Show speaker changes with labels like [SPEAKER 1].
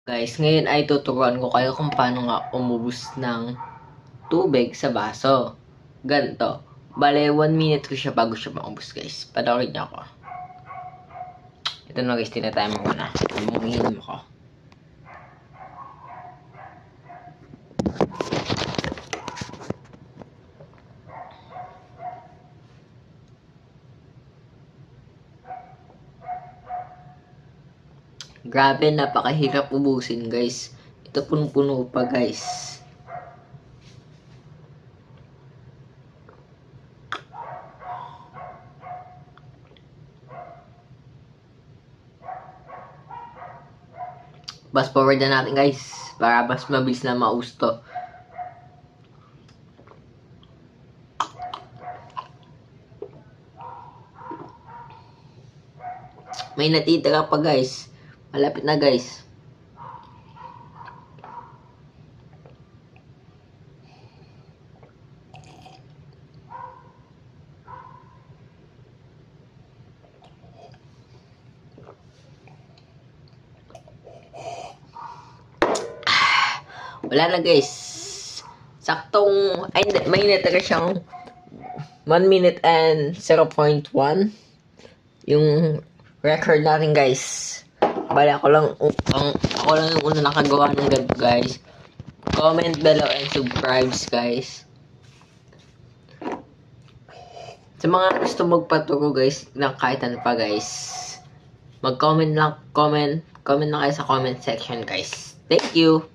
[SPEAKER 1] Guys, ngayon ay tuturuan ko kayo kung paano nga umubos ng tubig sa baso. Ganito. Bale, 1 minute ko siya bago siya maubos, guys. Panoorin niyo ako. Ito na, guys. Tinatimer ko na. Umiinom ako. Grabe, napakahirap ubusin, guys. Ito punong-puno pa, guys. Fast forward na natin, guys. Para mas mabilis na mausto. May natitira pa, guys. Malapit na, guys. Wala na, guys. Saktong, ay, may natira siyang 1 minute and 0.1 yung record natin, guys. Bali, ako lang yung una nakagawa ng ganito, guys. Comment below and subscribe, guys. Sa mga gusto magpaturo, guys, ng kahit ano pa, guys, comment lang kayo sa comment section, guys. Thank you.